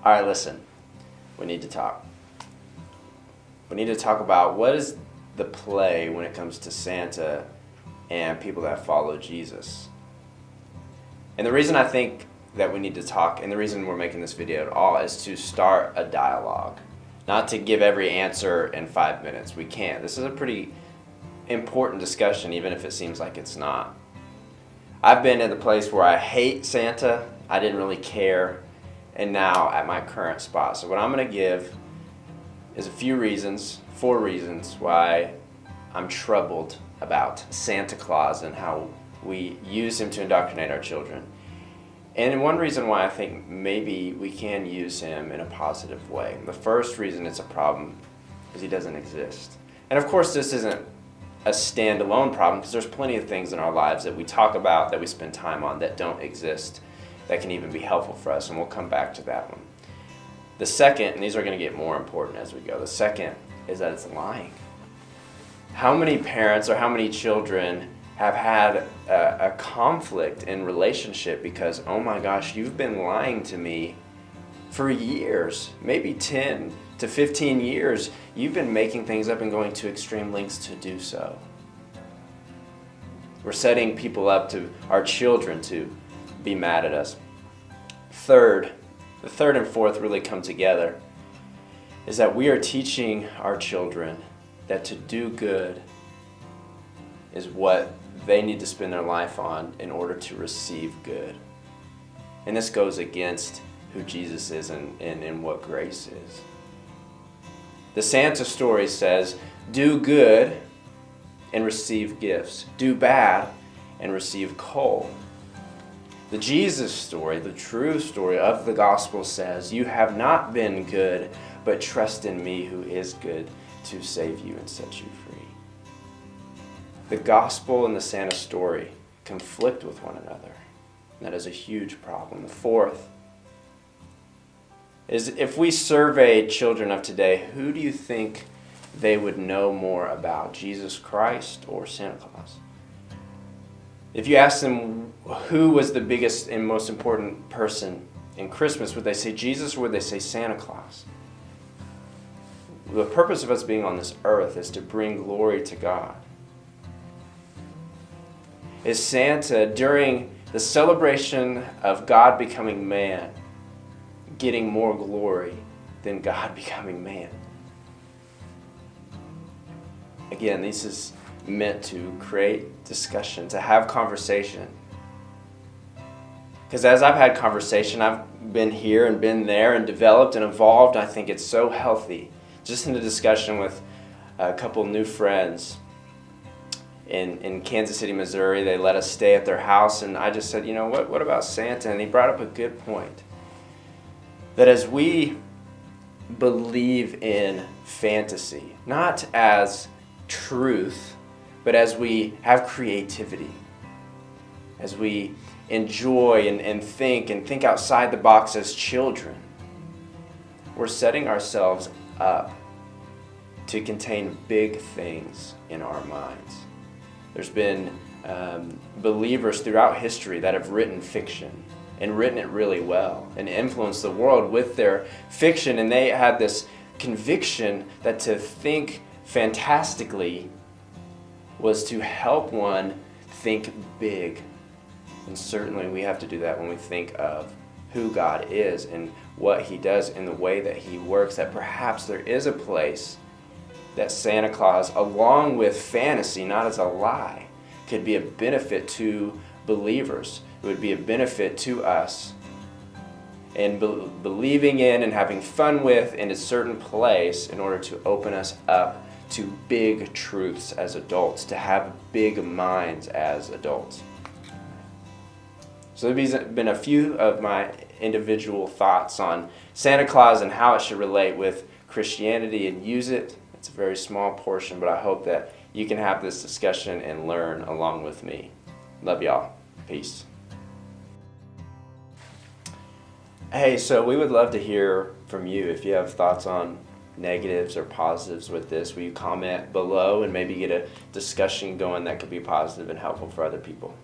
All right, listen. We need to talk. We need to talk about what is the play when it comes to Santa and people that follow Jesus. And the reason I think that we need to talk, and the reason we're making this video at all, is to start a dialogue. Not to give every answer in 5 minutes. We can't. This is a pretty important discussion, even if it seems like it's not. I've been at the place where I hate Santa, I didn't really care, and now at my current spot. So what I'm going to give is a few reasons, 4 reasons why I'm troubled about Santa Claus and how we use him to indoctrinate our children. And one reason why I think maybe we can use him in a positive way. The first reason it's a problem is he doesn't exist. And of course this isn't a standalone problem, because there's plenty of things in our lives that we talk about, that we spend time on, that don't exist, that can even be helpful for us, and we'll come back to that one. The second, and these are going to get more important as we go, the second is that it's lying. How many parents or how many children have had a conflict in relationship because, oh my gosh, you've been lying to me for years, maybe 10 to 15 years. You've been making things up and going to extreme lengths to do so. We're setting people up, to our children, to be mad at us. The third and fourth really come together, is that we are teaching our children that to do good is what they need to spend their life on in order to receive good. And this goes against who Jesus is and what grace is. The Santa story says, do good and receive gifts. Do bad and receive coal. The Jesus story, the true story of the gospel, says, you have not been good, but trust in me who is good to save you and set you free. The gospel and the Santa story conflict with one another. And that is a huge problem. The fourth is, if we survey children of today, who do you think they would know more about, Jesus Christ or Santa Claus? If you ask them who was the biggest and most important person in Christmas, would they say Jesus or would they say Santa Claus? The purpose of us being on this earth is to bring glory to God. Is Santa, during the celebration of God becoming man, getting more glory than God becoming man? Again, this is meant to create discussion, to have conversation. Because as I've had conversation, I've been here and been there and developed and evolved. I think it's so healthy. Just in a discussion with a couple new friends in Kansas City, Missouri, they let us stay at their house, and I just said, you know, what about Santa? And he brought up a good point. That as we believe in fantasy, not as truth, but as we have creativity, as we enjoy and think outside the box as children, we're setting ourselves up to contain big things in our minds. There's been believers throughout history that have written fiction and written it really well and influenced the world with their fiction, and they had this conviction that to think fantastically was to help one think big. And certainly we have to do that when we think of who God is and what he does and the way that he works, that perhaps there is a place that Santa Claus, along with fantasy, not as a lie, could be a benefit to believers. It would be a benefit to us. And believing in and having fun with in a certain place in order to open us up to big truths as adults, to have big minds as adults. So these have been a few of my individual thoughts on Santa Claus and how it should relate with Christianity and use it. It's a very small portion, but I hope that you can have this discussion and learn along with me. Love y'all. Peace. Hey, so we would love to hear from you. If you have thoughts on negatives or positives with this, will you comment below and maybe get a discussion going that could be positive and helpful for other people?